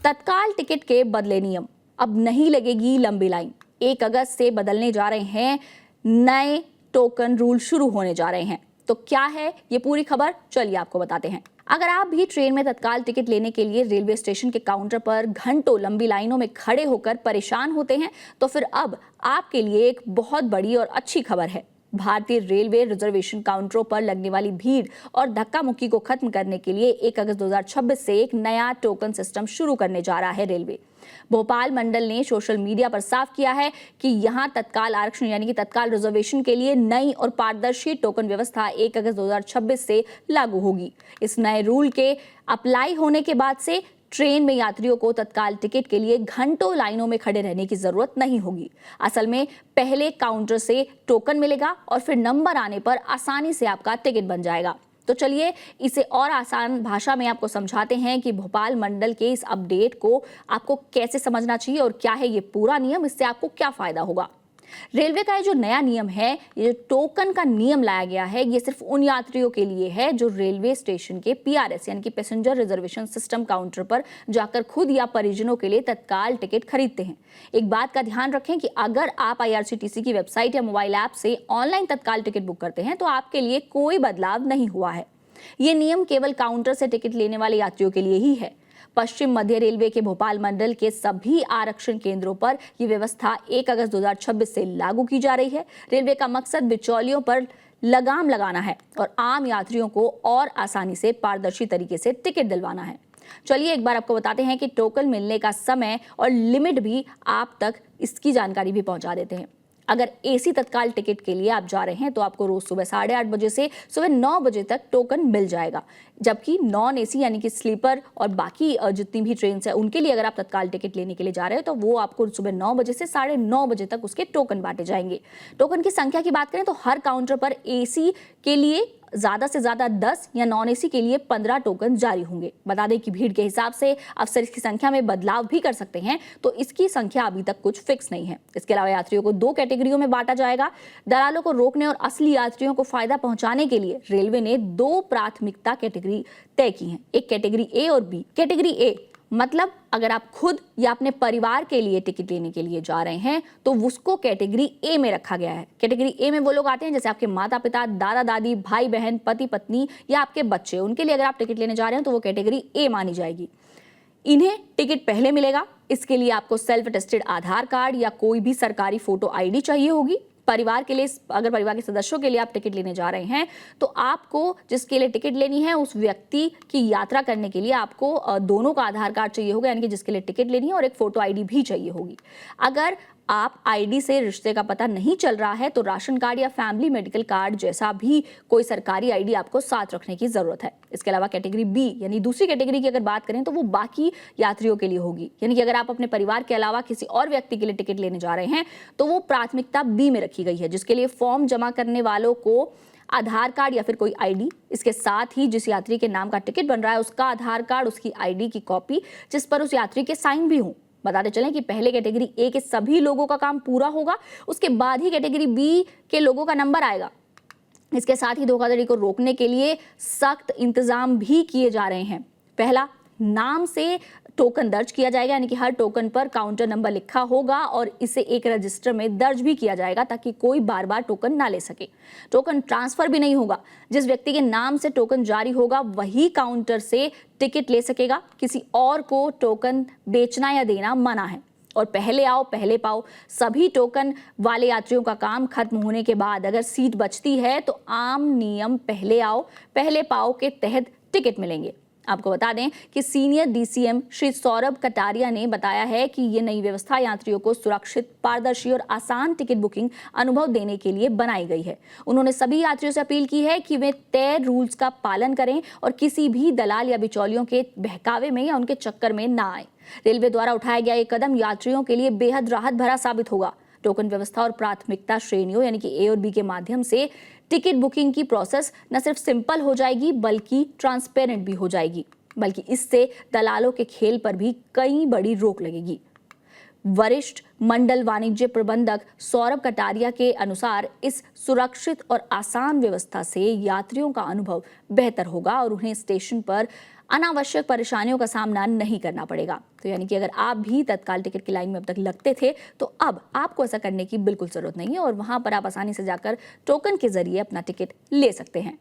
तत्काल टिकट के बदले नियम, अब नहीं लगेगी लंबी लाइन। 1 अगस्त से बदलने जा रहे हैं, नए टोकन रूल शुरू होने जा रहे हैं। तो क्या है ये पूरी खबर, चलिए आपको बताते हैं। अगर आप भी ट्रेन में तत्काल टिकट लेने के लिए रेलवे स्टेशन के काउंटर पर घंटों लंबी लाइनों में खड़े होकर परेशान होते हैं, तो फिर अब आपके लिए एक बहुत बड़ी और अच्छी खबर है। भारतीय रेलवे रिजर्वेशन काउंटरों पर लगने वाली भीड़ और धक्का मुक्की को खत्म करने के लिए 1 अगस्त 2026 से एक नया टोकन सिस्टम शुरू करने जा रहा है रेलवे। भोपाल मंडल ने सोशल मीडिया पर साफ किया है कि यहां तत्काल आरक्षण यानी कि तत्काल रिजर्वेशन के लिए नई और पारदर्शी टोकन व्यवस्था 1 अगस्त 2026 से लागू होगी। इस नए रूल के अप्लाई होने के बाद से ट्रेन में यात्रियों को तत्काल टिकट के लिए घंटों लाइनों में खड़े रहने की जरूरत नहीं होगी। असल में पहले काउंटर से टोकन मिलेगा और फिर नंबर आने पर आसानी से आपका टिकट बन जाएगा। तो चलिए इसे और आसान भाषा में आपको समझाते हैं कि भोपाल मंडल के इस अपडेट को आपको कैसे समझना चाहिए और क्या है ये पूरा नियम, इससे आपको क्या फायदा होगा। रेलवे का ये जो नया नियम है, ये जो टोकन का नियम लाया गया है, ये सिर्फ उन यात्रियों के लिए है जो रेलवे स्टेशन के PRS यानी कि पैसेंजर रिजर्वेशन सिस्टम काउंटर पर जाकर खुद या परिजनों के लिए तत्काल टिकट खरीदते हैं। एक बात का ध्यान रखें कि अगर आप IRCTC की वेबसाइट या मोबाइल ऐप से ऑनलाइन तत्काल टिकट बुक करते हैं तो आपके लिए कोई बदलाव नहीं हुआ है। ये नियम केवल काउंटर से टिकट लेने वाले यात्रियों के लिए ही है। पश्चिम मध्य रेलवे के भोपाल मंडल के सभी आरक्षण केंद्रों पर यह व्यवस्था 1 अगस्त 2026 से लागू की जा रही है। रेलवे का मकसद बिचौलियों पर लगाम लगाना है और आम यात्रियों को और आसानी से पारदर्शी तरीके से टिकट दिलवाना है। चलिए एक बार आपको बताते हैं कि टोकन मिलने का समय और लिमिट भी आप तक इसकी जानकारी भी पहुंचा देते हैं। अगर AC तत्काल टिकट के लिए आप जा रहे हैं तो आपको रोज सुबह 8:30 बजे से सुबह 9 बजे तक टोकन मिल जाएगा, जबकि नॉन AC यानी कि स्लीपर और बाकी जितनी भी ट्रेन है उनके लिए अगर आप तत्काल टिकट लेने के लिए जा रहे हो तो वो आपको सुबह 9 बजे से 9:30 बजे तक उसके टोकन बांटे जाएंगे। टोकन की संख्या की बात करें तो हर काउंटर पर AC के लिए ज्यादा से ज्यादा 10 या नॉन AC के लिए 15 टोकन जारी होंगे। बता दें कि भीड़ के हिसाब से अफसर इसकी संख्या में बदलाव भी कर सकते हैं, तो इसकी संख्या अभी तक कुछ फिक्स नहीं है। इसके अलावा यात्रियों को 2 कैटेगरियों में बांटा जाएगा। दलालों को रोकने और असली यात्रियों को फायदा पहुंचाने के लिए रेलवे ने 2 प्राथमिकता कैटेगरी तय की हैं, एक कैटेगरी A और B। कैटेगरी A मतलब अगर आप खुद या अपने परिवार के लिए टिकट लेने के लिए जा रहे हैं तो उसको कैटेगरी A में रखा गया है। कैटेगरी A में वो लोग आते हैं जैसे आपके माता पिता, दादा दादी, भाई बहन, पति पत्नी या आपके बच्चे, उनके लिए अगर आप टिकट लेने जा रहे हैं तो वो कैटेगरी A मानी जाएगी। इन्हें टिकट पहले मिलेगा। इसके लिए आपको सेल्फ अटेस्टेड आधार कार्ड या कोई भी सरकारी फोटो ID चाहिए होगी। परिवार के लिए, अगर परिवार के सदस्यों के लिए आप टिकट लेने जा रहे हैं तो आपको जिसके लिए टिकट लेनी है उस व्यक्ति की यात्रा करने के लिए आपको दोनों का आधार कार्ड चाहिए होगा, यानी कि जिसके लिए टिकट लेनी है, और एक फोटो ID भी चाहिए होगी। अगर आप ID से रिश्ते का पता नहीं चल रहा है तो राशन कार्ड या फैमिली मेडिकल कार्ड जैसा भी कोई सरकारी ID आपको साथ रखने की जरूरत है। इसके अलावा कैटेगरी B यानी दूसरी कैटेगरी की अगर बात करें तो वो बाकी यात्रियों के लिए होगी, यानी कि अगर आप अपने परिवार के अलावा किसी और व्यक्ति के लिए टिकट लेने जा रहे हैं तो वो प्राथमिकता B में रखी गई है, जिसके लिए फॉर्म जमा करने वालों को आधार कार्ड या फिर कोई ID, इसके साथ ही जिस यात्री के नाम का टिकट बन रहा है उसका आधार कार्ड, उसकी ID की कॉपी जिस पर उस यात्री के साइन भी हों। बताते चलें कि पहले कैटेगरी A के सभी लोगों का काम पूरा होगा, उसके बाद ही कैटेगरी B के लोगों का नंबर आएगा। इसके साथ ही धोखाधड़ी को रोकने के लिए सख्त इंतजाम भी किए जा रहे हैं। पहला, नाम से टोकन दर्ज किया जाएगा, यानी कि हर टोकन पर काउंटर नंबर लिखा होगा और इसे एक रजिस्टर में दर्ज भी किया जाएगा ताकि कोई बार बार टोकन ना ले सके। टोकन ट्रांसफर भी नहीं होगा, जिस व्यक्ति के नाम से टोकन जारी होगा वही काउंटर से टिकट ले सकेगा, किसी और को टोकन बेचना या देना मना है। और पहले आओ पहले पाओ, सभी टोकन वाले यात्रियों का काम खत्म होने के बाद अगर सीट बचती है तो आम नियम पहले आओ पहले पाओ के तहत टिकट मिलेंगे। आपको बता दें कि सीनियर DCM श्री सौरभ कटारिया ने बताया है कि ये नई व्यवस्था यात्रियों को सुरक्षित, पारदर्शी और आसान टिकट बुकिंग अनुभव देने के लिए बनाई गई है। उन्होंने सभी यात्रियों से अपील की है कि वे तय रूल्स का पालन करें और किसी भी दलाल या बिचौलियों के बहकावे में या उनके चक्कर में ना आए। रेलवे द्वारा उठाया गया ये कदम यात्रियों के लिए बेहद राहत भरा साबित होगा। टोकन व्यवस्था और प्राथमिकता श्रेणियों यानी कि A और B के माध्यम से टिकट बुकिंग की प्रोसेस न सिर्फ सिंपल हो जाएगी बल्कि ट्रांसपेरेंट भी हो जाएगी, बल्कि इससे दलालों के खेल पर भी कई बड़ी रोक लगेगी। वरिष्ठ मंडल वाणिज्य प्रबंधक सौरभ कटारिया के अनुसार इस सुरक्षित और आसान व्यवस्था से यात्रियों का अनुभव बेहतर होगा और उन्हें स्टेशन पर अनावश्यक परेशानियों का सामना नहीं करना पड़ेगा। तो यानी कि अगर आप भी तत्काल टिकट की लाइन में अब तक लगते थे तो अब आपको ऐसा करने की बिल्कुल जरूरत नहीं है और वहां पर आप आसानी से जाकर टोकन के जरिए अपना टिकट ले सकते हैं।